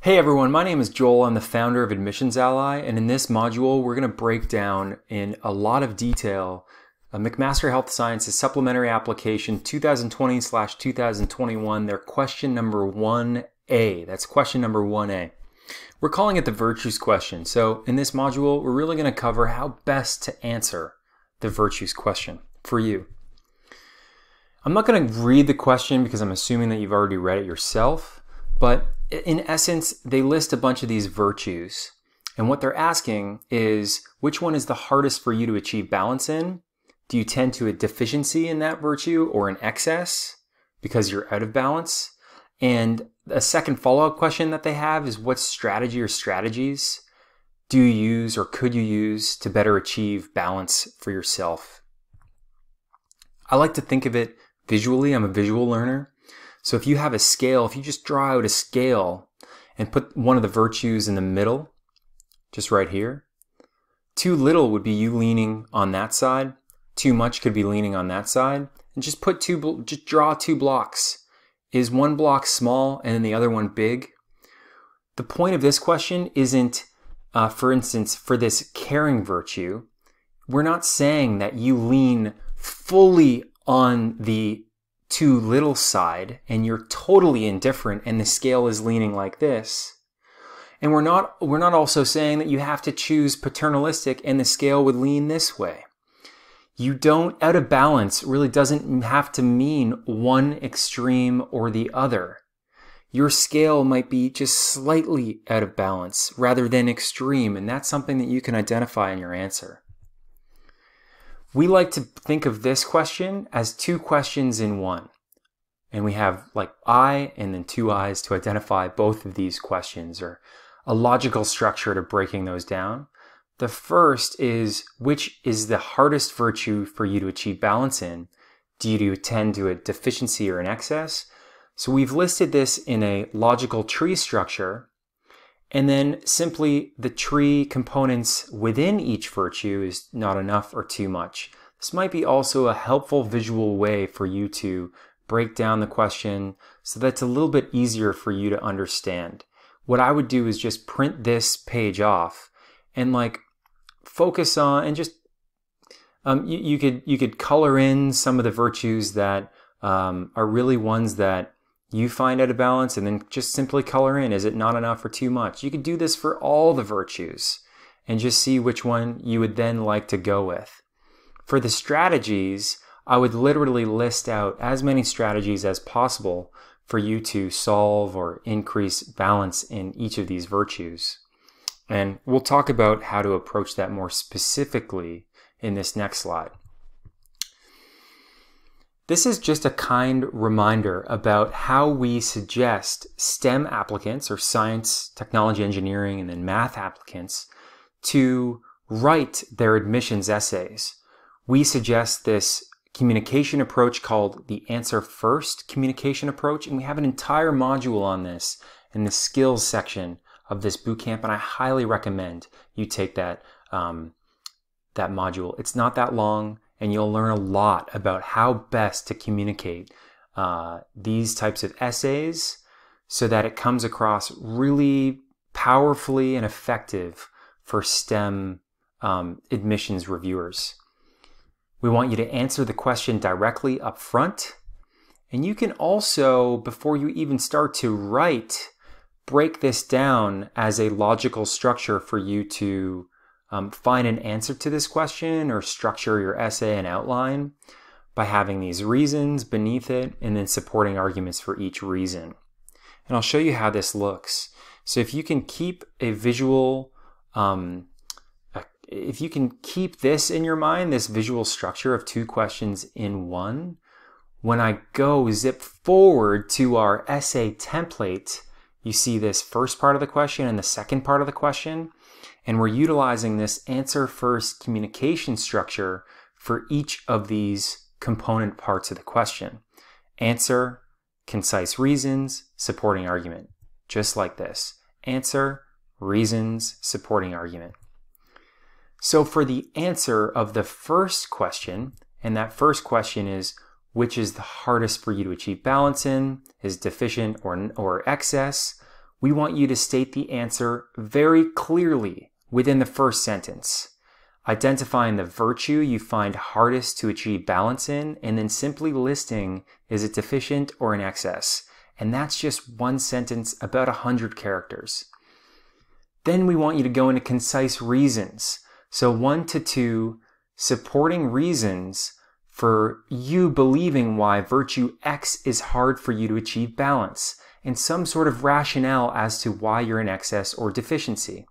Hey everyone, my name is Joel. I'm the founder of Admissions Ally, and in this module, we're going to break down in a lot of detail a McMaster Health Sciences Supplementary Application 2020/2021, their question number 1A. That's question number 1A. We're calling it the virtues question. So in this module, we're really going to cover how best to answer the virtues question for you. I'm not going to read the question because I'm assuming that you've already read it yourself, but in essence, they list a bunch of these virtues. And what they're asking is, which one is the hardest for you to achieve balance in? Do you tend to a deficiency in that virtue or an excess because you're out of balance? And a second follow-up question that they have is, what strategy or strategies do you use or could you use to better achieve balance for yourself? I like to think of it visually. I'm a visual learner. So if you have a scale, if you just draw out a scale and put one of the virtues in the middle, just right here, too little would be you leaning on that side, too much could be leaning on that side, and just draw two blocks. Is one block small and then the other one big? The point of this question isn't, for instance, for this caring virtue, we're not saying that you lean fully on the too little side and you're totally indifferent and the scale is leaning like this. And we're not also saying that you have to choose paternalistic and the scale would lean this way. You don't, out of balance really doesn't have to mean one extreme or the other. Your scale might be just slightly out of balance rather than extreme, and that's something that you can identify in your answer. We like to think of this question as two questions in one. And we have like I and then two I's to identify both of these questions, or a logical structure to breaking those down. The first is, which is the hardest virtue for you to achieve balance in? Do you tend to a deficiency or an excess? So we've listed this in a logical tree structure. And then simply the tree components within each virtue is not enough or too much. This might be also a helpful visual way for you to break down the question so that it's a little bit easier for you to understand. What I would do is just print this page off and like focus on, and just you could color in some of the virtues that are really ones that you find out of balance, and then just simply color in, is it not enough or too much? You could do this for all the virtues and just see which one you would then like to go with. For the strategies, I would literally list out as many strategies as possible for you to solve or increase balance in each of these virtues. And we'll talk about how to approach that more specifically in this next slide. This is just a kind reminder about how we suggest STEM applicants, or science, technology, engineering, and then math applicants, to write their admissions essays. We suggest this communication approach called the answer first communication approach, and we have an entire module on this in the skills section of this bootcamp, and I highly recommend you take that module. It's not that long, and you'll learn a lot about how best to communicate these types of essays so that it comes across really powerfully and effective for STEM admissions reviewers. We want you to answer the question directly up front, and you can also, before you even start to write, break this down as a logical structure for you to find an answer to this question, or structure your essay and outline by having these reasons beneath it and then supporting arguments for each reason. And I'll show you how this looks. So if you can keep a visual, if you can keep this in your mind, this visual structure of two questions in one, when I go zip forward to our essay template, you see this first part of the question and the second part of the question. And we're utilizing this answer first communication structure for each of these component parts of the question. Answer, concise reasons, supporting argument. Just like this. Answer, reasons, supporting argument. So for the answer of the first question, and that first question is, which is the hardest for you to achieve balance in? Is deficient or excess? we want you to state the answer very clearly within the first sentence, identifying the virtue you find hardest to achieve balance in, and then simply listing, is it deficient or in excess? And that's just one sentence, about 100 characters. Then we want you to go into concise reasons. So 1 to 2 supporting reasons for you believing why virtue X is hard for you to achieve balance, and some sort of rationale as to why you're in excess or deficiency.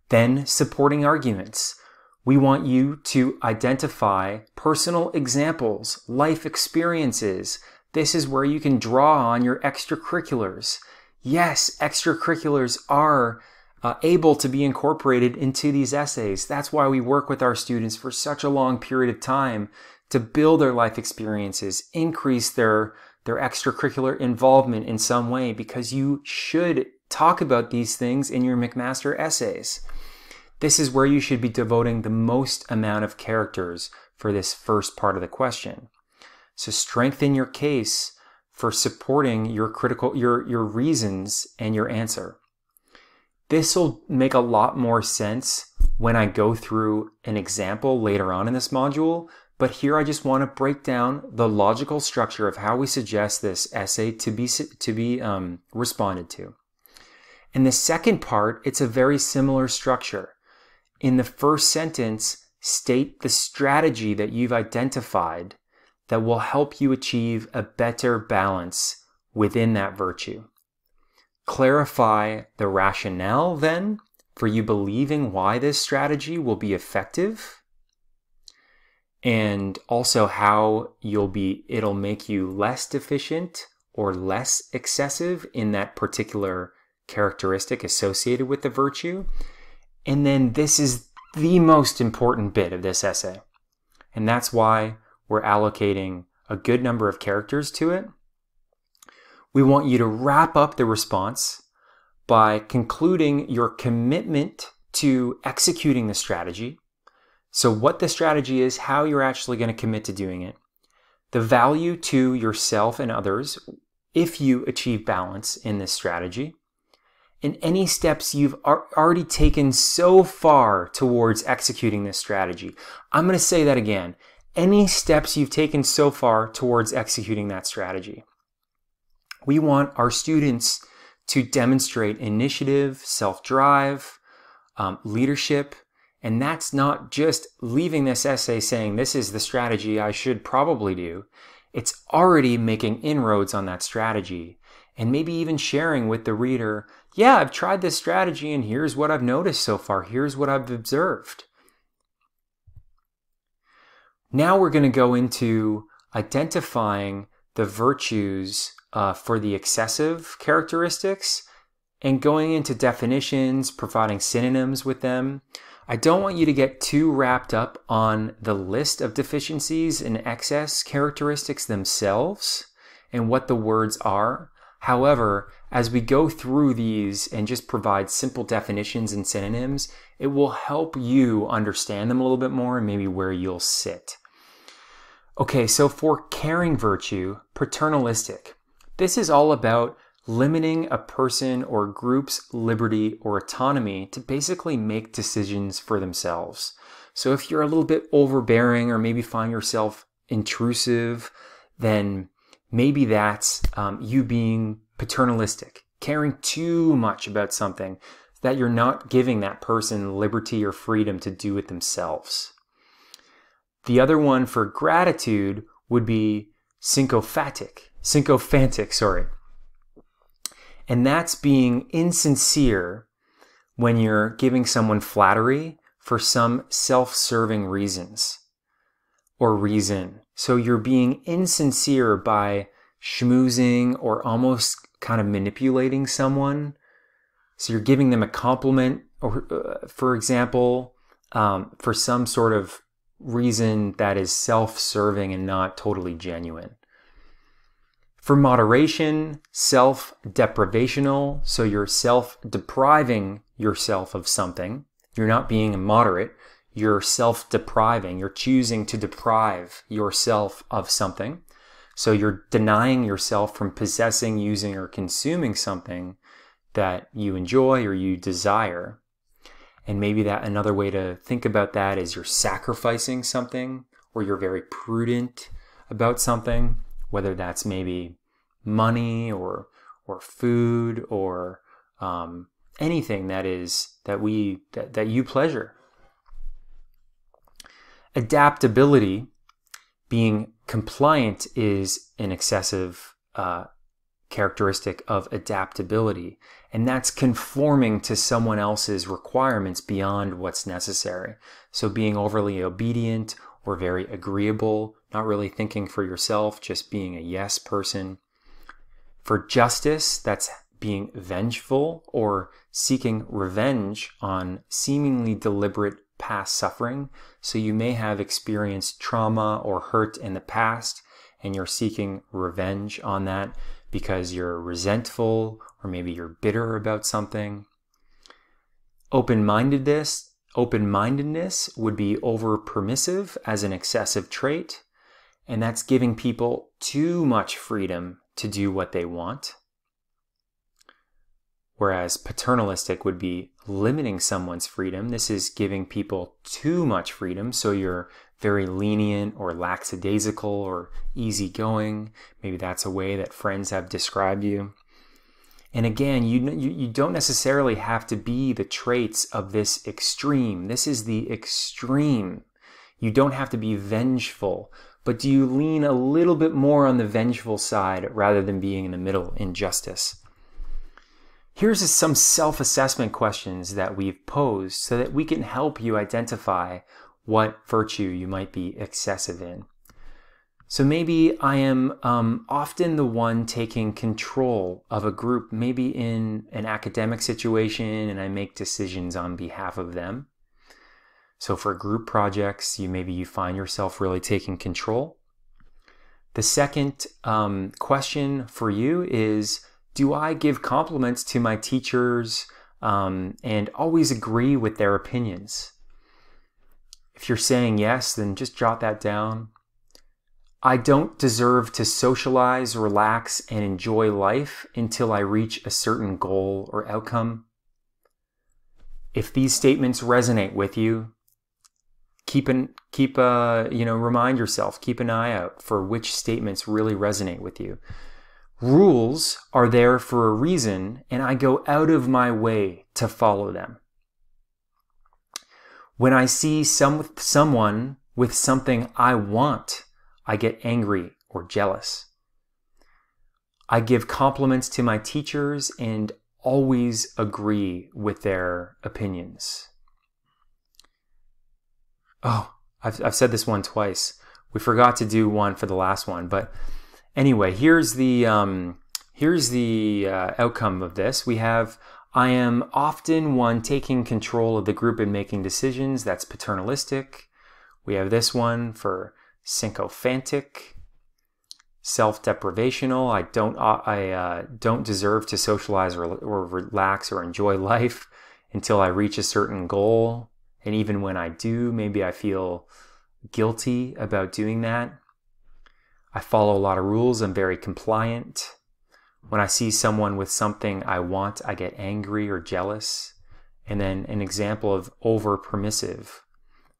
Then supporting arguments. We want you to identify personal examples, life experiences. This is where you can draw on your extracurriculars. Yes, extracurriculars are able to be incorporated into these essays. That's why we work with our students for such a long period of time to build their life experiences, increase their extracurricular involvement in some way, because you should talk about these things in your McMaster essays. This is where you should be devoting the most amount of characters for this first part of the question. So strengthen your case for supporting your reasons and your answer. This will make a lot more sense when I go through an example later on in this module, but here I just want to break down the logical structure of how we suggest this essay to be responded to. In the second part, it's a very similar structure. In the first sentence, state the strategy that you've identified that will help you achieve a better balance within that virtue. Clarify the rationale then for you believing why this strategy will be effective, and also how it'll make you less deficient or less excessive in that particular characteristic associated with the virtue. And then this is the most important bit of this essay, and that's why we're allocating a good number of characters to it. We want you to wrap up the response by concluding your commitment to executing the strategy. So what the strategy is, how you're actually going to commit to doing it, the value to yourself and others if you achieve balance in this strategy, and any steps you've already taken so far towards executing this strategy. I'm going to say that again. Any steps you've taken so far towards executing that strategy. We want our students to demonstrate initiative, self-drive, leadership, and that's not just leaving this essay saying this is the strategy I should probably do. It's already making inroads on that strategy, and maybe even sharing with the reader, yeah, I've tried this strategy and here's what I've noticed so far, here's what I've observed. Now we're going to go into identifying the virtues for the excessive characteristics and going into definitions, providing synonyms with them. I don't want you to get too wrapped up on the list of deficiencies and excess characteristics themselves and what the words are. However, as we go through these and just provide simple definitions and synonyms, it will help you understand them a little bit more and maybe where you'll sit. Okay, so for caring virtue, paternalistic. This is all about limiting a person or group's liberty or autonomy to basically make decisions for themselves. So if you're a little bit overbearing or maybe find yourself intrusive, then maybe that's you being paternalistic, caring too much about something that you're not giving that person liberty or freedom to do it themselves. The other one for gratitude would be sycophantic, and that's being insincere when you're giving someone flattery for some self-serving reasons or reason. So you're being insincere by schmoozing or almost kind of manipulating someone. So you're giving them a compliment, or for example, for some sort of reason that is self-serving and not totally genuine. For moderation, self-deprivational, so you're self-depriving yourself of something. You're not being immoderate, you're self-depriving. You're choosing to deprive yourself of something. So you're denying yourself from possessing, using, or consuming something that you enjoy or you desire. And maybe that another way to think about that is you're sacrificing something, or you're very prudent about something, whether that's maybe money or food or anything that you pleasure. Adaptability, being compliant, is an excessive characteristic of adaptability, and that's conforming to someone else's requirements beyond what's necessary. So being overly obedient or very agreeable, not really thinking for yourself, just being a yes person. For justice, that's being vengeful or seeking revenge on seemingly deliberate past suffering. So you may have experienced trauma or hurt in the past, and you're seeking revenge on that because you're resentful, or maybe you're bitter about something. Open-mindedness would be over-permissive as an excessive trait, and that's giving people too much freedom to do what they want. Whereas paternalistic would be limiting someone's freedom. This is giving people too much freedom, so you're very lenient or lackadaisical or easygoing. Maybe that's a way that friends have described you. And again, you don't necessarily have to be the traits of this extreme. This is the extreme. You don't have to be vengeful, but do you lean a little bit more on the vengeful side rather than being in the middle in justice? Here's some self-assessment questions that we've posed so that we can help you identify what virtue you might be excessive in. So maybe I am often the one taking control of a group, maybe in an academic situation, and I make decisions on behalf of them. So for group projects, maybe you find yourself really taking control. The second question for you is, do I give compliments to my teachers and always agree with their opinions? If you're saying yes, then just jot that down. I don't deserve to socialize, relax, and enjoy life until I reach a certain goal or outcome. If these statements resonate with you, remind yourself, keep an eye out for which statements really resonate with you. Rules are there for a reason, and I go out of my way to follow them. When I see someone with something I want, I get angry or jealous. I give compliments to my teachers and always agree with their opinions. Oh, I've said this one twice. We forgot to do one for the last one, but anyway, here's the outcome of this. We have, I am often one taking control of the group and making decisions. That's paternalistic. We have this one for sycophantic, self-deprivational. I don't deserve to socialize or relax or enjoy life until I reach a certain goal. And even when I do, maybe I feel guilty about doing that. I follow a lot of rules. I'm very compliant. When I see someone with something I want, I get angry or jealous. And then an example of over-permissive,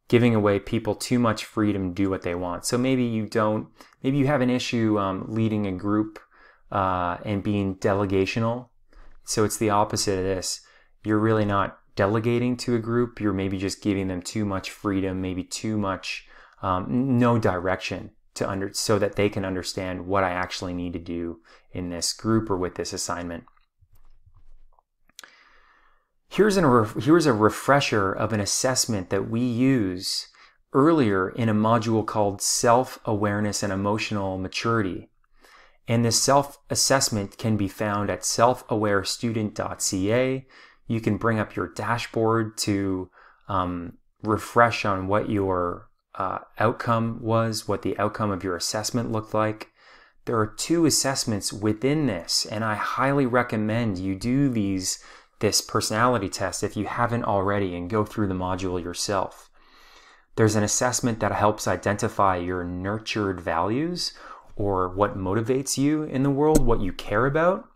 giving away people too much freedom to do what they want. So maybe you have an issue leading a group and being delegational. So it's the opposite of this. You're really not delegating to a group. You're maybe just giving them too much freedom, maybe too much, no direction so that they can understand what I actually need to do in this group or with this assignment. Here's a refresher of an assessment that we use earlier in a module called Self-Awareness and Emotional Maturity. And this self-assessment can be found at Selfawarestudent.ca. You can bring up your dashboard to refresh on what your outcome was, what the outcome of your assessment looked like. There are 2 assessments within this, and I highly recommend you do this personality test if you haven't already and go through the module yourself. There's an assessment that helps identify your nurtured values, or what motivates you in the world, what you care about.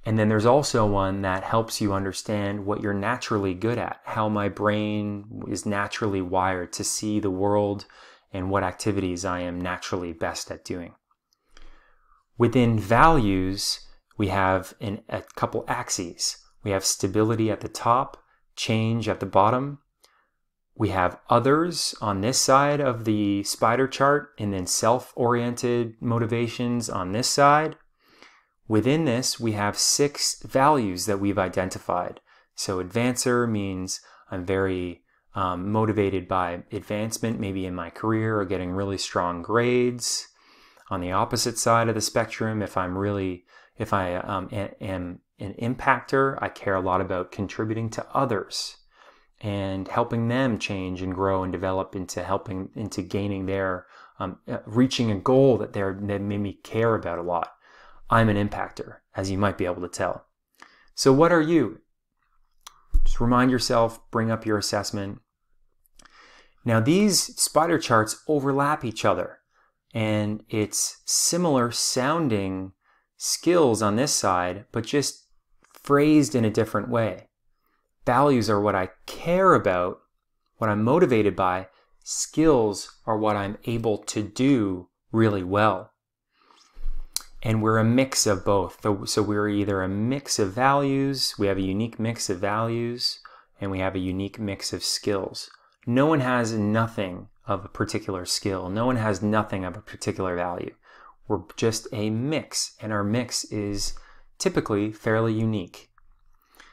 And then there's also one that helps you understand what you're naturally good at, how my brain is naturally wired to see the world and what activities I am naturally best at doing. Within values, we have a couple axes. We have stability at the top, change at the bottom. We have others on this side of the spider chart, and then self-oriented motivations on this side. Within this, we have 6 values that we've identified. So advancer means I'm very motivated by advancement, maybe in my career or getting really strong grades. On the opposite side of the spectrum, if I am an impactor, I care a lot about contributing to others and helping them change and grow and develop into gaining their, reaching a goal that made me care about a lot. I'm an impactor, as you might be able to tell. So what are you? Just remind yourself, bring up your assessment. Now these spider charts overlap each other, and it's similar sounding skills on this side, but just phrased in a different way. Values are what I care about, what I'm motivated by. Skills are what I'm able to do really well. And we're a mix of both. So we're either a mix of values, we have a unique mix of values, and we have a unique mix of skills. No one has nothing of a particular skill. No one has nothing of a particular value. We're just a mix, and our mix is typically fairly unique.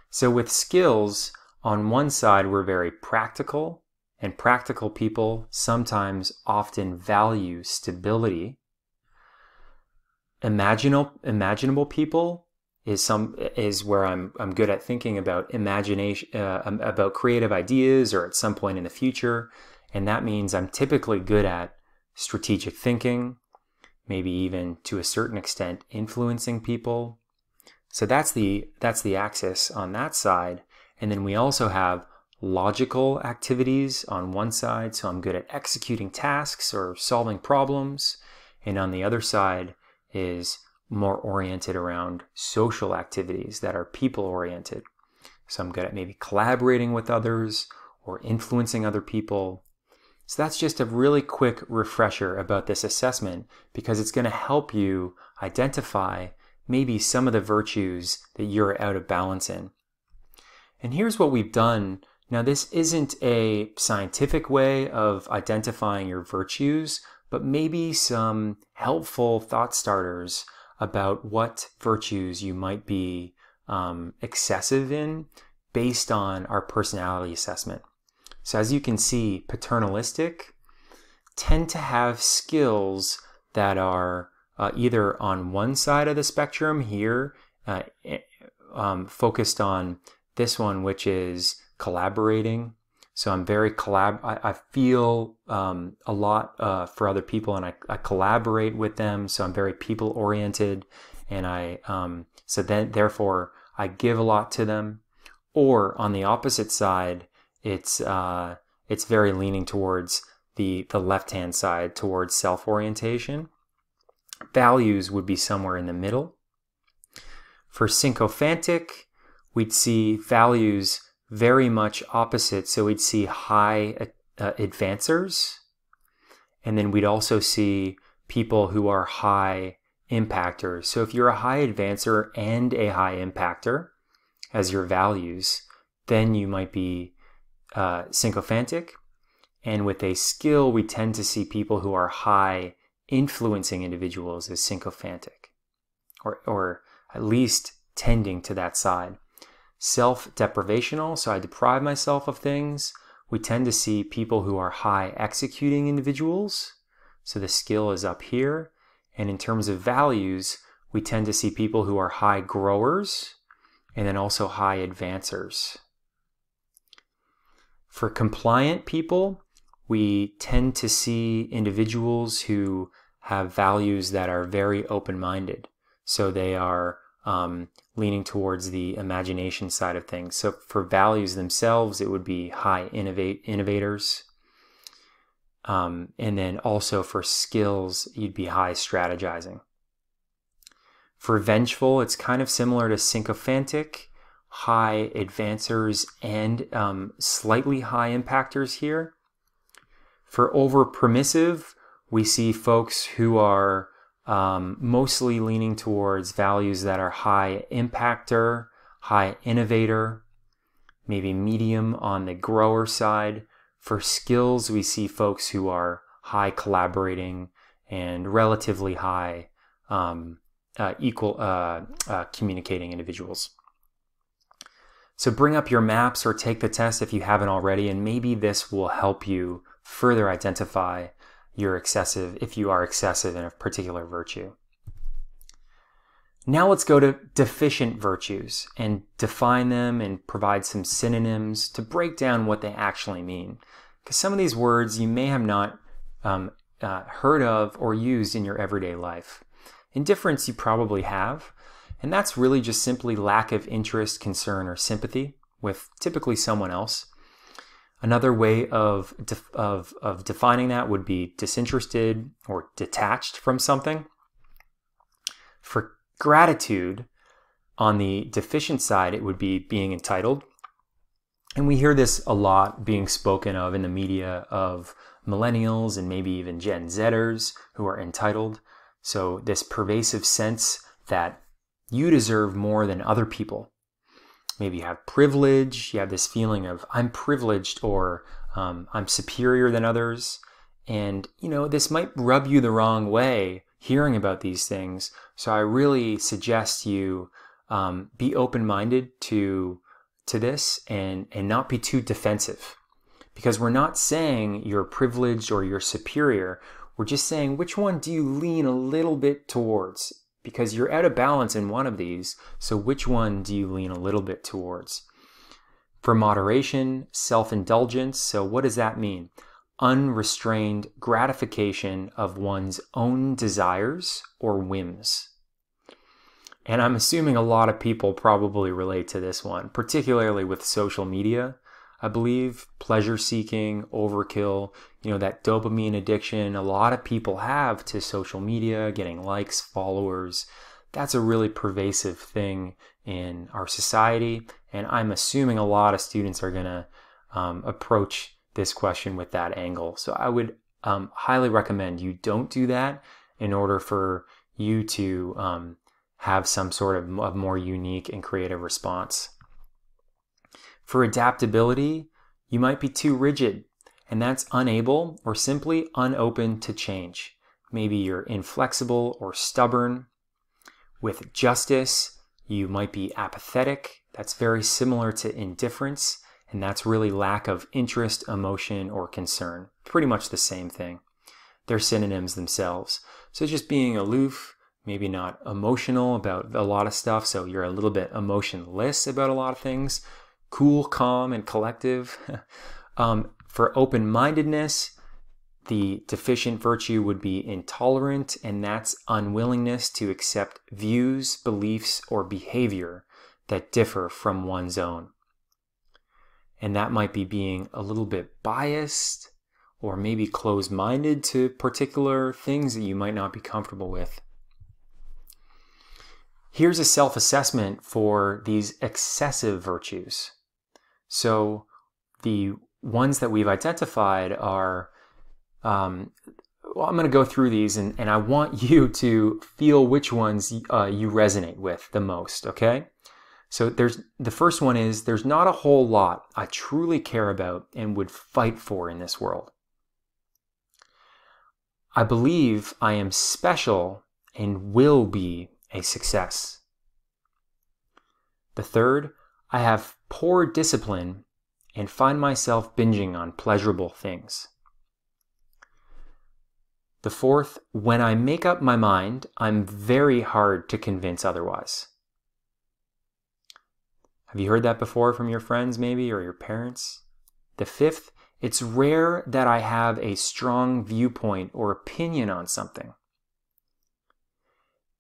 So with skills, on one side, we're very practical, and practical people sometimes often value stability. Imaginable people is where I'm good at thinking about imagination, about creative ideas, or at some point in the future, and that means I'm typically good at strategic thinking, maybe even to a certain extent influencing people. So that's the axis on that side, and then we also have logical activities on one side, so I'm good at executing tasks or solving problems, and on the other side is more oriented around social activities that are people-oriented. So I'm good at maybe collaborating with others or influencing other people. So that's just a really quick refresher about this assessment, because it's going to help you identify maybe some of the virtues that you're out of balance in. And here's what we've done. Now, this isn't a scientific way of identifying your virtues, but maybe some helpful thought starters about what virtues you might be excessive in based on our personality assessment. So as you can see, paternalistic tend to have skills that are either on one side of the spectrum here, focused on this one, which is collaborating. So I'm very I feel a lot for other people, and I collaborate with them. So I'm very people oriented, and therefore I give a lot to them. Or on the opposite side, it's very leaning towards the left hand side, towards self-orientation. Values would be somewhere in the middle. For sycophantic, we'd see values very much opposite. So we'd see high advancers, and then we'd also see people who are high impactors. So if you're a high advancer and a high impactor as your values, then you might be sycophantic. And with a skill, we tend to see people who are high influencing individuals as sycophantic, or at least tending to that side. Self-deprivational, so I deprive myself of things. We tend to see people who are high executing individuals, so the skill is up here. And in terms of values, we tend to see people who are high growers and then also high advancers. For compliant people, we tend to see individuals who have values that are very open-minded. So they are leaning towards the imagination side of things. So for values themselves, it would be high innovators. And then also for skills, you'd be high strategizing. For vengeful, it's kind of similar to sycophantic, high advancers and slightly high impactors here. For over permissive, we see folks who are mostly leaning towards values that are high impactor, high innovator, maybe medium on the grower side. For skills, we see folks who are high collaborating and relatively high communicating individuals. So bring up your maps or take the test if you haven't already, and maybe this will help you further identify your excessive, if you are excessive in a particular virtue. Now let's go to deficient virtues and define them and provide some synonyms to break down what they actually mean. Because some of these words you may have not heard of or used in your everyday life. Indifference you probably have, and that's really just simply lack of interest, concern, or sympathy with typically someone else. Another way of defining that would be disinterested or detached from something. For gratitude, on the deficient side, it would be being entitled. And we hear this a lot being spoken of in the media of millennials and maybe even Gen Zers who are entitled. So this pervasive sense that you deserve more than other people. Maybe you have privilege, you have this feeling of I'm privileged or I'm superior than others. And, this might rub you the wrong way hearing about these things. So I really suggest you be open-minded to this and not be too defensive. Because we're not saying you're privileged or you're superior. We're just saying which one do you lean a little bit towards? Because you're out of balance in one of these, so which one do you lean a little bit towards? For moderation, self-indulgence, so what does that mean? Unrestrained gratification of one's own desires or whims. And I'm assuming a lot of people probably relate to this one, particularly with social media. I believe pleasure-seeking, overkill, that dopamine addiction a lot of people have to social media, getting likes, followers. That's a really pervasive thing in our society. And I'm assuming a lot of students are going to approach this question with that angle. So I would highly recommend you don't do that in order for you to have some sort of more unique and creative response. For adaptability, you might be too rigid, and that's unable or simply unopen to change. Maybe you're inflexible or stubborn. With justice, you might be apathetic. That's very similar to indifference, and that's really lack of interest, emotion, or concern. Pretty much the same thing. They're synonyms themselves. So just being aloof, maybe not emotional about a lot of stuff, so you're a little bit emotionless about a lot of things. Cool, calm, and collective. For open-mindedness, the deficient virtue would be intolerant, and that's unwillingness to accept views, beliefs, or behavior that differ from one's own. And that might be being a little bit biased or maybe closed-minded to particular things that you might not be comfortable with. Here's a self-assessment for these excessive virtues. So the ones that we've identified are, I'm going to go through these and I want you to feel which ones you resonate with the most, okay? So the first one is, there's not a whole lot I truly care about and would fight for in this world. I believe I am special and will be a success. The third, I have poor discipline and find myself binging on pleasurable things. The fourth, when I make up my mind, I'm very hard to convince otherwise. Have you heard that before from your friends maybe, or your parents? The fifth, it's rare that I have a strong viewpoint or opinion on something.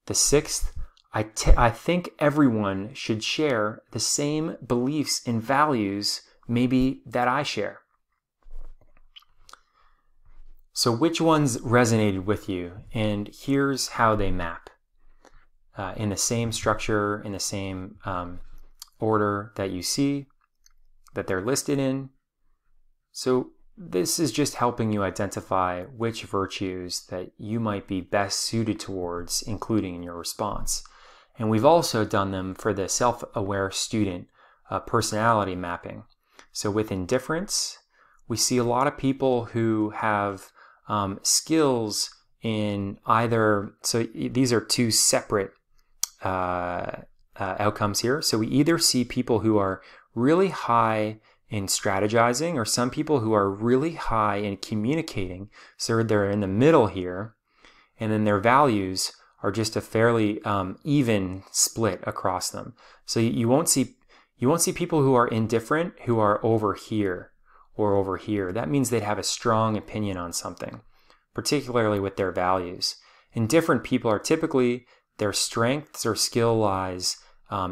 The sixth, I think everyone should share the same beliefs and values maybe that I share. So which ones resonated with you? And here's how they map. in the same structure, in the same order that you see that they're listed in. So this is just helping you identify which virtues that you might be best suited towards including in your response. And we've also done them for the self-aware student personality mapping. So with indifference, we see a lot of people who have skills in either, so these are two separate outcomes here. So we either see people who are really high in strategizing, or some people who are really high in communicating. So they're in the middle here, and then their values are just a fairly even split across them. So you won't see people who are indifferent who are over here or over here. That means they'd have a strong opinion on something, particularly with their values. Indifferent people are typically, their strengths or skill lies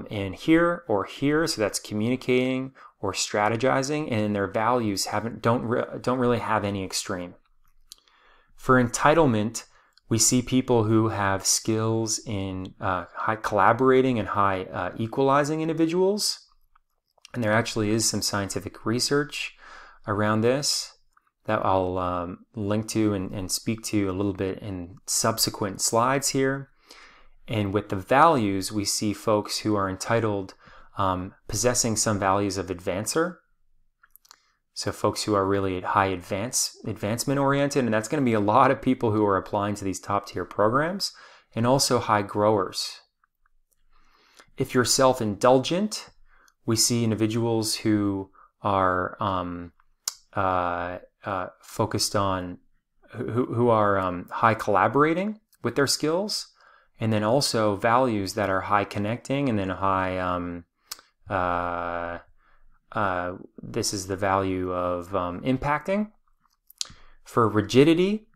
in here or here, so that's communicating or strategizing, and their values don't really have any extreme. For entitlement, we see people who have skills in high collaborating and high equalizing individuals, and there actually is some scientific research around this that I'll link to and speak to a little bit in subsequent slides here. And with the values, we see folks who are entitled possessing some values of advancer. So folks who are really high advancement oriented, and that's going to be a lot of people who are applying to these top tier programs, and also high growers. If you're self-indulgent, we see individuals who are focused on, who are high collaborating with their skills, and then also values that are high connecting, and then high, this is the value of impacting. For rigidity,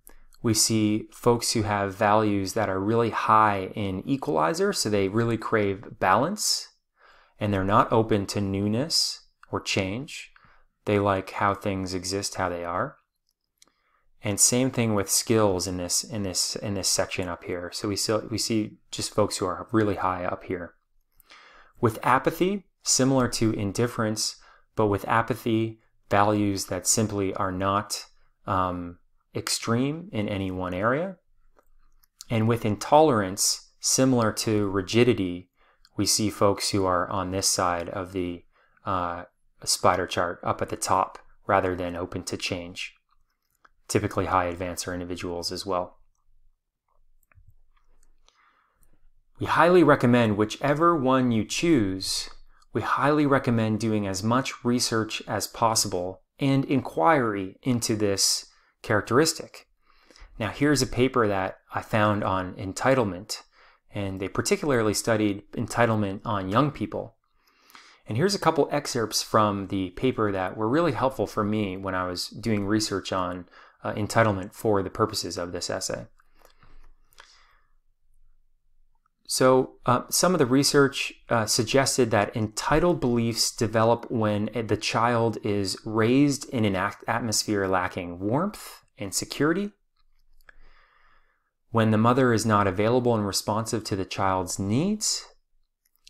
we see folks who have values that are really high in equalizer, so they really crave balance, and they're not open to newness or change. They like how things exist, how they are. And same thing with skills in this section up here. So we see just folks who are really high up here. With apathy, similar to indifference, but with apathy, values that simply are not extreme in any one area. And with intolerance, similar to rigidity, we see folks who are on this side of the spider chart up at the top rather than open to change. Typically high advancer individuals as well. We highly recommend whichever one you choose, we highly recommend doing as much research as possible and inquiry into this characteristic. Now here's a paper that I found on entitlement, and they particularly studied entitlement on young people. And here's a couple excerpts from the paper that were really helpful for me when I was doing research on entitlement for the purposes of this essay. So some of the research suggested that entitled beliefs develop when the child is raised in an atmosphere lacking warmth and security, when the mother is not available and responsive to the child's needs.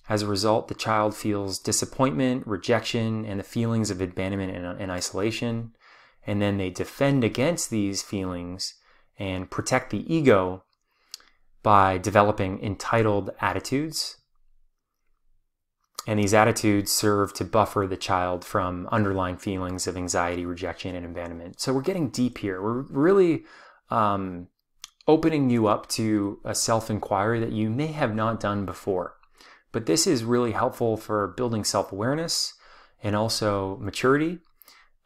As a result, the child feels disappointment, rejection, and the feelings of abandonment and isolation. And then they defend against these feelings and protect the ego by developing entitled attitudes. And these attitudes serve to buffer the child from underlying feelings of anxiety, rejection, and abandonment. So we're getting deep here. We're really opening you up to a self-inquiry that you may have not done before. But this is really helpful for building self-awareness and also maturity.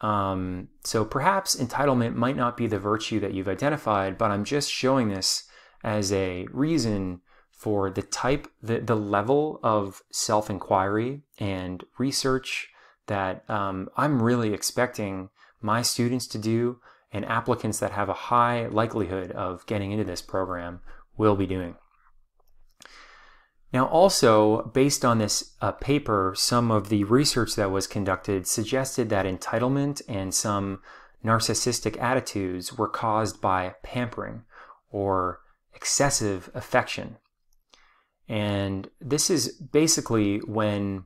So perhaps entitlement might not be the virtue that you've identified, but I'm just showing this as a reason for the level of self-inquiry and research that I'm really expecting my students to do, and applicants that have a high likelihood of getting into this program will be doing. Now also, based on this paper, some of the research that was conducted suggested that entitlement and some narcissistic attitudes were caused by pampering or excessive affection. And this is basically when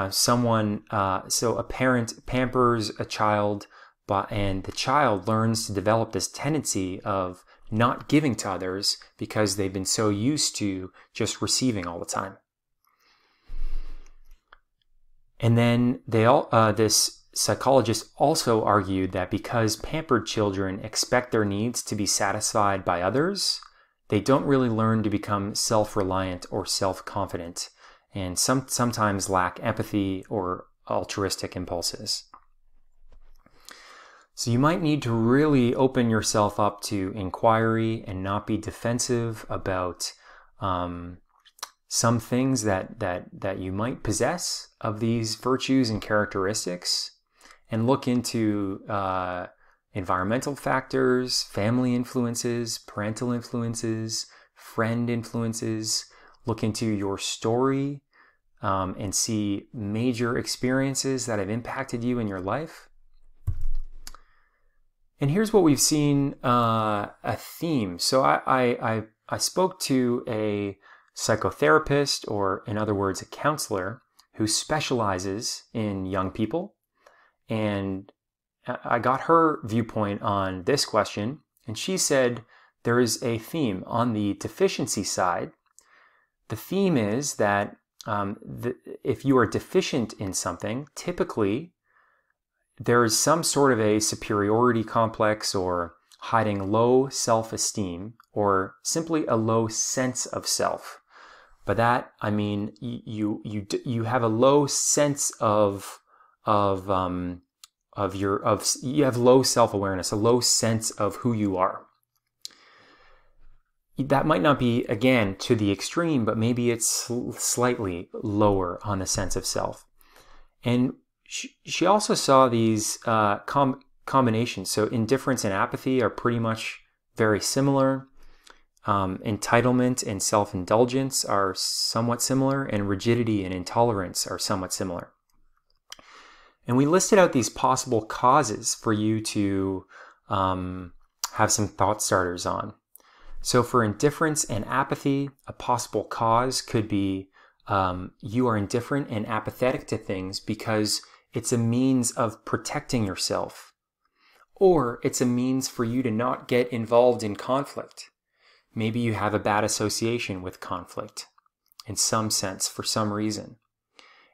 so a parent pampers a child, and the child learns to develop this tendency of not giving to others because they've been so used to just receiving all the time. And then this psychologist also argued that because pampered children expect their needs to be satisfied by others, they don't really learn to become self-reliant or self-confident, and sometimes lack empathy or altruistic impulses. So you might need to really open yourself up to inquiry and not be defensive about some things that you might possess of these virtues and characteristics, and look into environmental factors, family influences, parental influences, friend influences. Look into your story and see major experiences that have impacted you in your life. And here's what we've seen, a theme. So I spoke to a psychotherapist, or in other words, a counselor who specializes in young people. And I got her viewpoint on this question, and she said there is a theme on the deficiency side. The theme is that if you are deficient in something, typically there is some sort of a superiority complex, or hiding low self-esteem, or simply a low sense of self. By that I mean you have a low sense of you have low self-awareness, a low sense of who you are. That might not be, again, to the extreme, but maybe it's slightly lower on the sense of self. And she also saw these combinations. So indifference and apathy are pretty much very similar. Entitlement and self-indulgence are somewhat similar, and rigidity and intolerance are somewhat similar. And we listed out these possible causes for you to have some thought starters on. So for indifference and apathy, a possible cause could be you are indifferent and apathetic to things because it's a means of protecting yourself, or it's a means for you to not get involved in conflict. Maybe you have a bad association with conflict in some sense for some reason.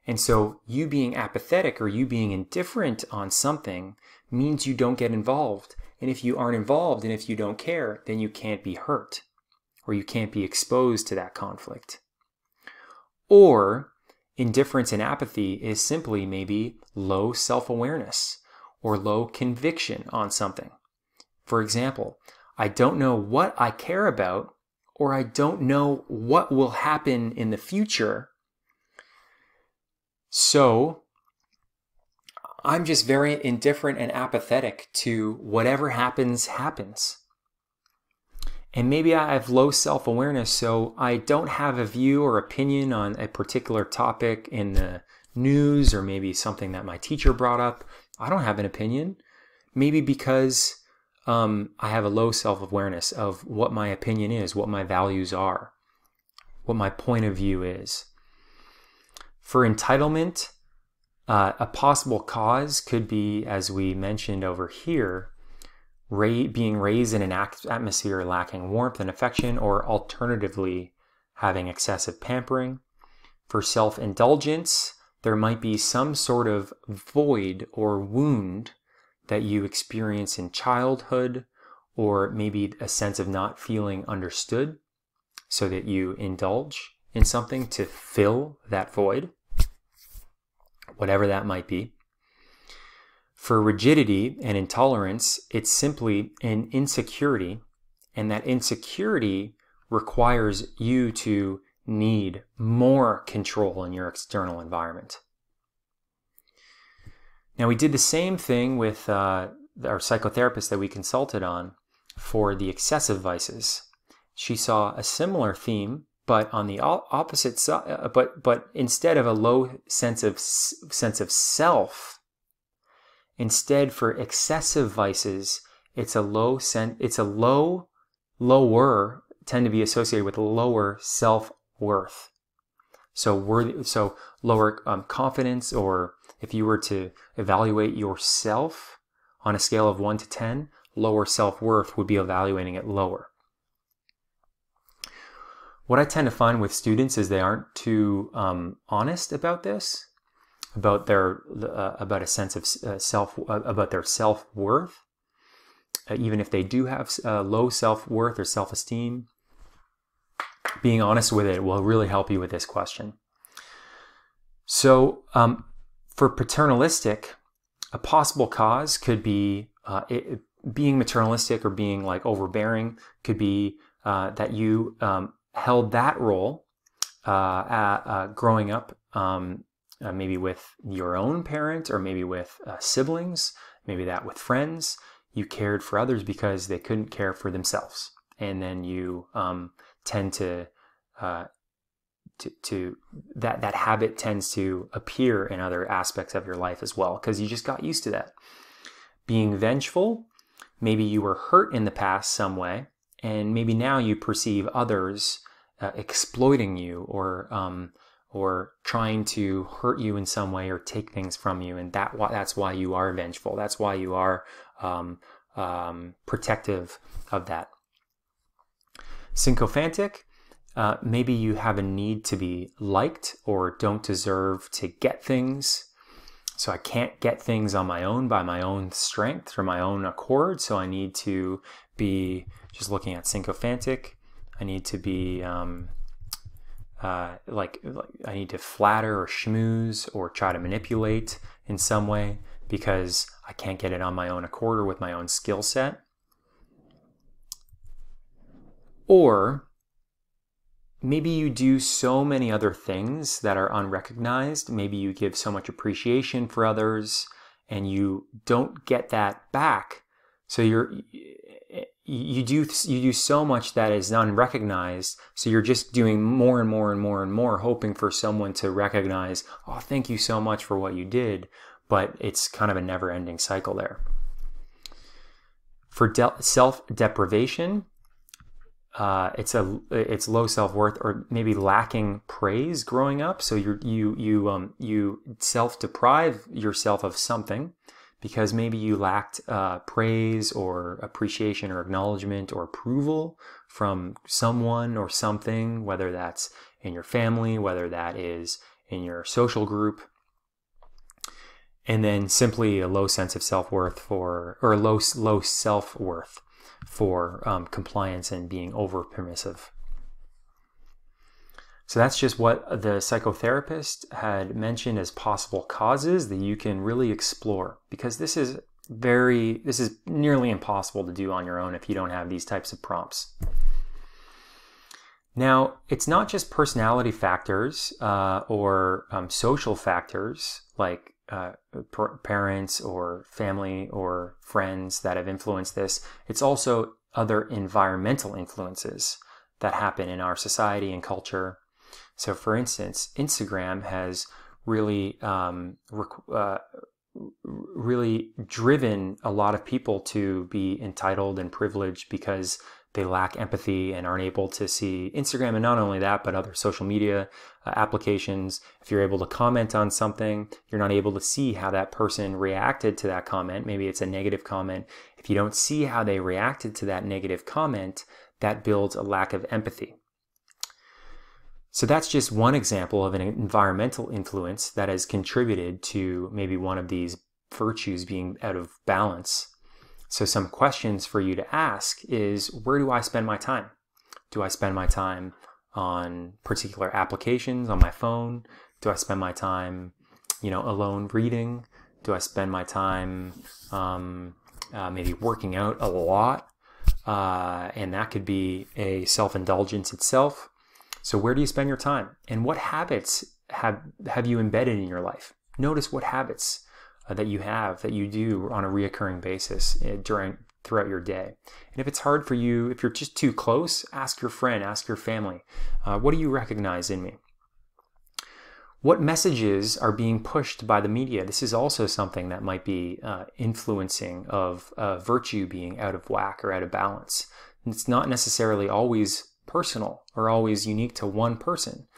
And so you being apathetic or you being indifferent on something means you don't get involved. And if you aren't involved and if you don't care, then you can't be hurt, or you can't be exposed to that conflict. Or indifference and apathy is simply maybe low self-awareness or low conviction on something. For example, I don't know what I care about, or I don't know what will happen in the future. So I'm just very indifferent and apathetic to whatever happens. And maybe I have low self-awareness, so I don't have a view or opinion on a particular topic in the news, or maybe something that my teacher brought up. I don't have an opinion. Maybe because I have a low self-awareness of what my opinion is, what my values are, what my point of view is. For entitlement, a possible cause could be, as we mentioned over here, being raised in an atmosphere lacking warmth and affection, or alternatively, having excessive pampering. For self-indulgence, there might be some sort of void or wound that you experience in childhood, or maybe a sense of not feeling understood, so that you indulge in something to fill that void, whatever that might be. For rigidity and intolerance, it's simply an insecurity, and that insecurity requires you to need more control in your external environment. Now, we did the same thing with our psychotherapist that we consulted on for the excessive vices. She saw a similar theme, but on the opposite side. But instead of a low sense of self, instead for excessive vices, lower tend to be associated with lower self self-worth. So lower confidence, or if you were to evaluate yourself on a scale of 1 to 10, lower self-worth would be evaluating it lower. What I tend to find with students is they aren't too honest about this, about their about a sense of about their self-worth. Even if they do have low self-worth or self-esteem, being honest with it will really help you with this question. So for paternalistic, a possible cause could be being maternalistic or being like overbearing could be that you held that role growing up, maybe with your own parent or maybe with siblings, maybe that with friends. You cared for others because they couldn't care for themselves. And then you tend to that habit tends to appear in other aspects of your life as well, because you just got used to that. Being vengeful, maybe you were hurt in the past some way, and maybe now you perceive others exploiting you or trying to hurt you in some way or take things from you, and that's why you are vengeful. That's why you are protective of that. Sycophantic, maybe you have a need to be liked or don't deserve to get things. So I can't get things on my own by my own strength or my own accord. So I need to be, just looking at sycophantic, I need to be I need to flatter or schmooze or try to manipulate in some way because I can't get it on my own accord or with my own skill set. Or maybe you do so many other things that are unrecognized. Maybe you give so much appreciation for others and you don't get that back. So you do so much that is unrecognized. So you're just doing more and more and more and more, hoping for someone to recognize, oh, thank you so much for what you did. But it's kind of a never-ending cycle there. For self-deprivation, it's low self-worth or maybe lacking praise growing up. So you self-deprive yourself of something because maybe you lacked praise or appreciation or acknowledgement or approval from someone or something, whether that's in your family, whether that is in your social group. And then simply a low sense of self-worth or low self-worth for compliance and being over permissive. So that's just what the psychotherapist had mentioned as possible causes that you can really explore, because this is nearly impossible to do on your own if you don't have these types of prompts. Now, it's not just personality factors or social factors like parents or family or friends that have influenced this. It's also other environmental influences that happen in our society and culture. So for instance, Instagram has really really driven a lot of people to be entitled and privileged because they lack empathy and aren't able to see Instagram. And not only that, but other social media applications. If you're able to comment on something, you're not able to see how that person reacted to that comment. Maybe it's a negative comment. If you don't see how they reacted to that negative comment, that builds a lack of empathy. So that's just one example of an environmental influence that has contributed to maybe one of these virtues being out of balance. So some questions for you to ask is, where do I spend my time? Do I spend my time on particular applications on my phone? Do I spend my time, alone reading? Do I spend my time maybe working out a lot? And that could be a self-indulgence itself. So where do you spend your time? And what habits have you embedded in your life? Notice what habits that you do on a reoccurring basis throughout your day. And if it's hard for you, if you're just too close, ask your friend, ask your family, what do you recognize in me? What messages are being pushed by the media? This is also something that might be influencing of virtue being out of whack or out of balance. And it's not necessarily always personal or always unique to one person.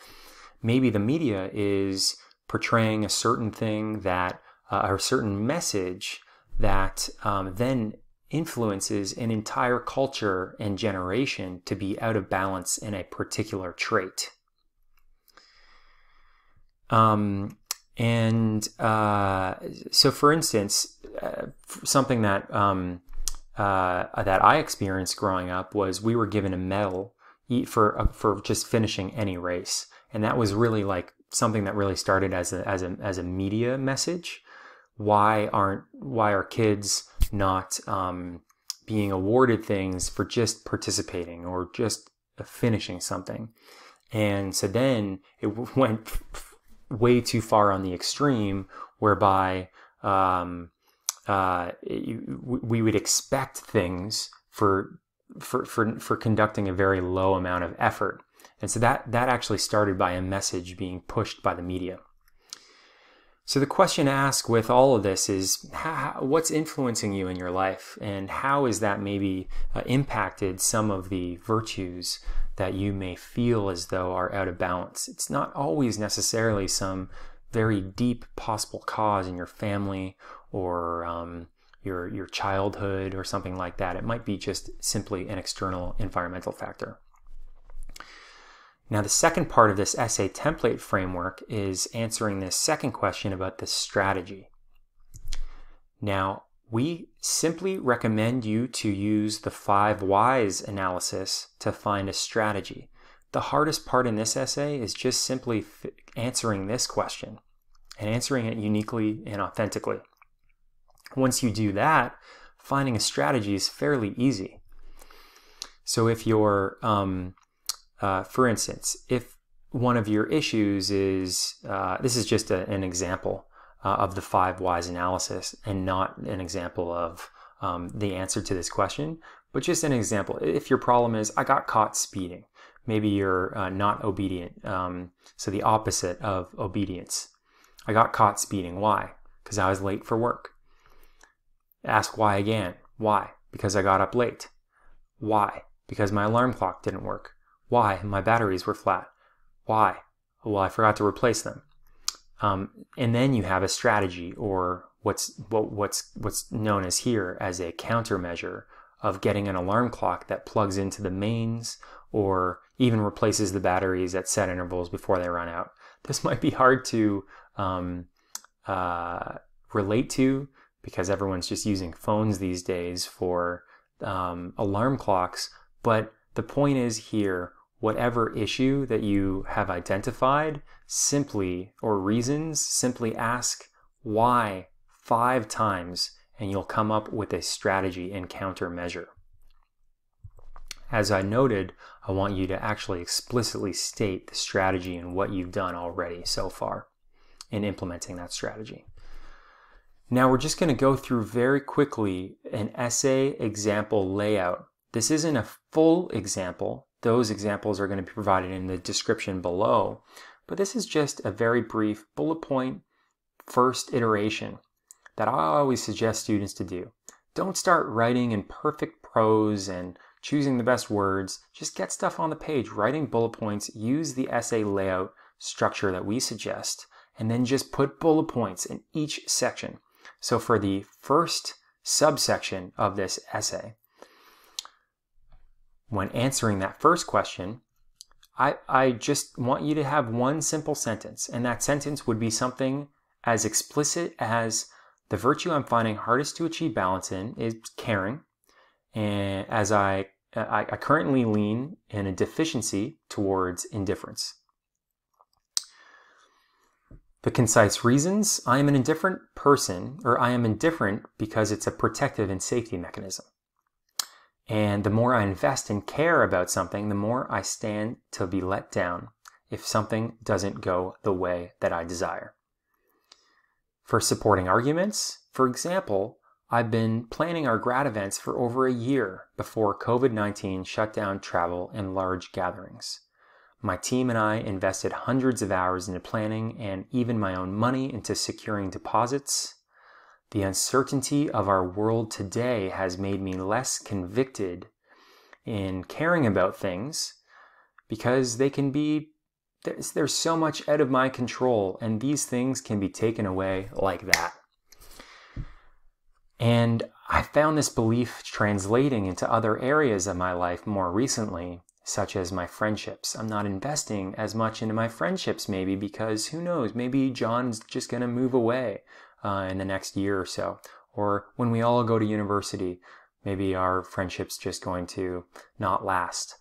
Maybe the media is portraying a certain thing that, or a certain message that then influences an entire culture and generation to be out of balance in a particular trait. So for instance, something that I experienced growing up was we were given a medal for just finishing any race, and that was really like something that really started as a media message. Why are kids not being awarded things for just participating or just finishing something? And so then it went way too far on the extreme, whereby we would expect things for conducting a very low amount of effort. And so that actually started by a message being pushed by the media. So the question asked with all of this is, what's influencing you in your life, and how has that maybe impacted some of the virtues that you may feel as though are out of balance? It's not always necessarily some very deep possible cause in your family or your childhood or something like that. It might be just simply an external environmental factor. Now, the second part of this essay template framework is answering this second question about the strategy. Now, we simply recommend you to use the 5 whys analysis to find a strategy. The hardest part in this essay is just simply answering this question and answering it uniquely and authentically. Once you do that, finding a strategy is fairly easy. So if you're for instance, if one of your issues is, this is just an example of the 5 whys analysis and not an example of the answer to this question, but just an example. If your problem is, I got caught speeding, maybe you're not obedient, so the opposite of obedience. I got caught speeding. Why? Because I was late for work. Ask why again. Why? Because I got up late. Why? Because my alarm clock didn't work. Why? My batteries were flat. Why? Well, I forgot to replace them. And then you have a strategy, or what's known as here as a countermeasure of getting an alarm clock that plugs into the mains or even replaces the batteries at set intervals before they run out. This might be hard to relate to because everyone's just using phones these days for alarm clocks. But the point is here, whatever issue that you have identified, simply ask why 5 times, and you'll come up with a strategy and countermeasure. As I noted, I want you to actually explicitly state the strategy and what you've done already so far in implementing that strategy. Now we're just going to go through very quickly an essay example layout. This isn't a full example. Those examples are going to be provided in the description below, but this is just a very brief bullet point first iteration that I always suggest students to do. Don't start writing in perfect prose and choosing the best words. Just get stuff on the page, writing bullet points, use the essay layout structure that we suggest, and then just put bullet points in each section. So for the first subsection of this essay, when answering that first question, I just want you to have one simple sentence, and that sentence would be something as explicit as the virtue I'm finding hardest to achieve balance in is caring, and as I currently lean in a deficiency towards indifference. The concise reasons, I am an indifferent person, or I am indifferent because it's a protective and safety mechanism. And the more I invest and care about something, the more I stand to be let down if something doesn't go the way that I desire. For supporting arguments, for example, I've been planning our grad events for over a year before COVID-19 shut down travel and large gatherings. My team and I invested hundreds of hours into planning and even my own money into securing deposits. The uncertainty of our world today has made me less convicted in caring about things, because there's so much out of my control, and these things can be taken away like that. And I found this belief translating into other areas of my life more recently, such as my friendships. I'm not investing as much into my friendships maybe because who knows, maybe John's just going to move away in the next year or so. Or when we all go to university, maybe our friendship's just going to not last.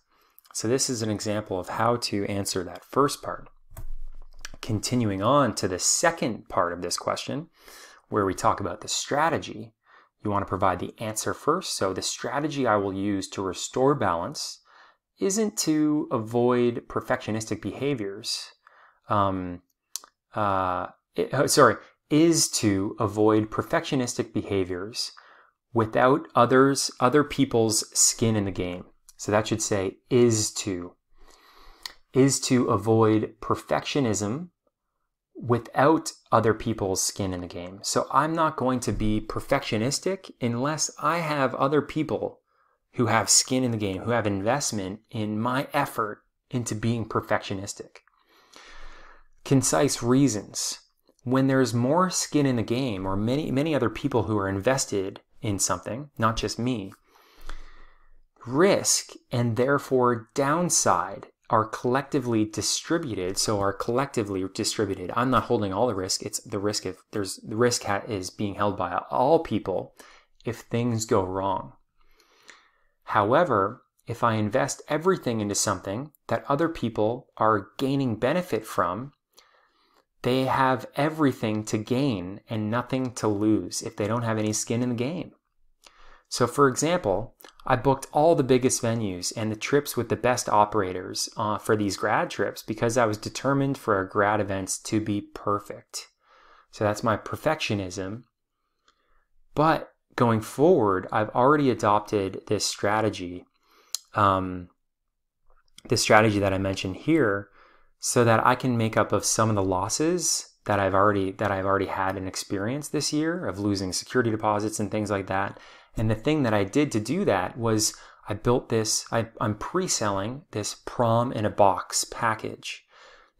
So this is an example of how to answer that first part. Continuing on to the second part of this question, where we talk about the strategy. You want to provide the answer first. So the strategy I will use to restore balance isn't to avoid perfectionistic behaviors. Is to avoid perfectionistic behaviors without other people's skin in the game. So that should say is to avoid perfectionism without other people's skin in the game. So I'm not going to be perfectionistic unless I have other people who have skin in the game, who have investment in my effort into being perfectionistic. Concise reasons. When there's more skin in the game, or many other people who are invested in something, not just me, risk and therefore downside are collectively distributed. So are collectively distributed. I'm not holding all the risk. It's the risk is being held by all people if things go wrong. However, if I invest everything into something that other people are gaining benefit from, they have everything to gain and nothing to lose if they don't have any skin in the game. So for example, I booked all the biggest venues and the trips with the best operators for these grad trips because I was determined for our grad events to be perfect. So that's my perfectionism. But going forward, I've already adopted this strategy that I mentioned here, so that I can make up of some of the losses that I've already had an experience this year of losing security deposits and things like that. And the thing that I did to do that was I built this, I'm pre-selling this prom in a box package.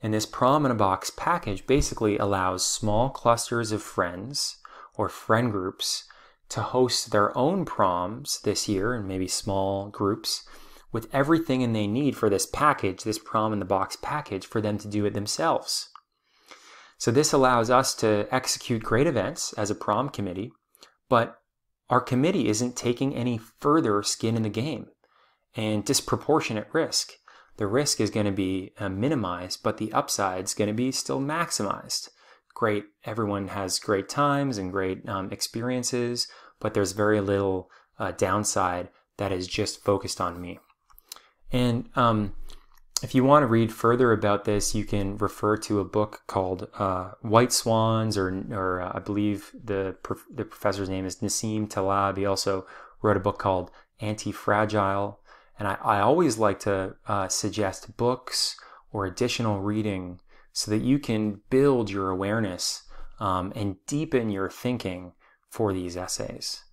And this prom in a box package basically allows small clusters of friends or friend groups to host their own proms this year, and maybe small groups, with everything they need for this package, this prom in the box package, for them to do it themselves. So this allows us to execute great events as a prom committee, but our committee isn't taking any further skin in the game and disproportionate risk. The risk is going to be minimized, but the upside is going to be still maximized. Great, everyone has great times and great experiences, but there's very little downside that is just focused on me. And if you want to read further about this, you can refer to a book called White Swans, or I believe the professor's name is Nassim Taleb. He also wrote a book called Anti-Fragile. And I always like to suggest books or additional reading so that you can build your awareness and deepen your thinking for these essays.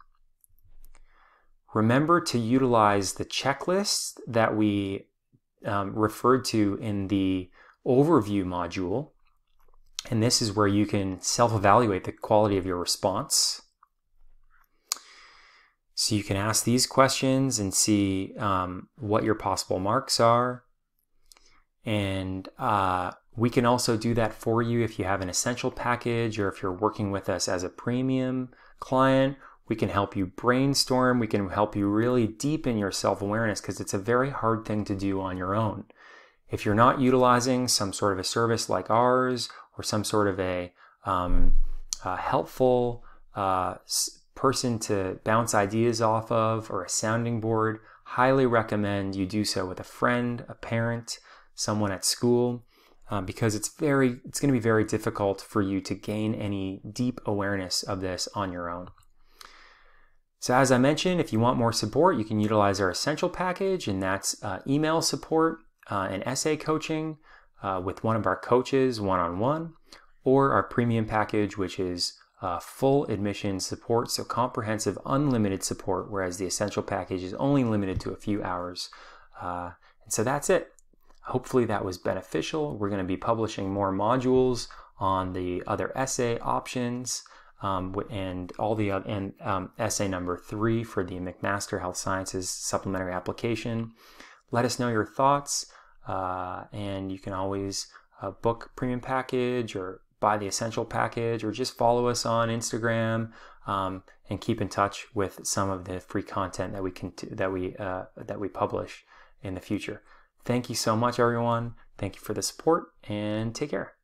Remember to utilize the checklist that we referred to in the overview module. And this is where you can self-evaluate the quality of your response. So you can ask these questions and see what your possible marks are. And we can also do that for you if you have an essential package, or if you're working with us as a premium client. We can help you brainstorm. We can help you really deepen your self-awareness, because it's a very hard thing to do on your own. If you're not utilizing some sort of a service like ours, or some sort of a helpful person to bounce ideas off of, or a sounding board, highly recommend you do so with a friend, a parent, someone at school, because it's going to be very difficult for you to gain any deep awareness of this on your own. So as I mentioned, if you want more support, you can utilize our essential package, and that's email support and essay coaching with one of our coaches one-on-one, or our premium package, which is full admission support, so comprehensive unlimited support, whereas the essential package is only limited to a few hours. And so that's it. Hopefully that was beneficial. We're going to be publishing more modules on the other essay options and all the essay number 3 for the McMaster Health Sciences supplementary application. Let us know your thoughts, and you can always book premium package or buy the essential package, or just follow us on Instagram and keep in touch with some of the free content that we publish in the future. Thank you so much, everyone. Thank you for the support, and take care.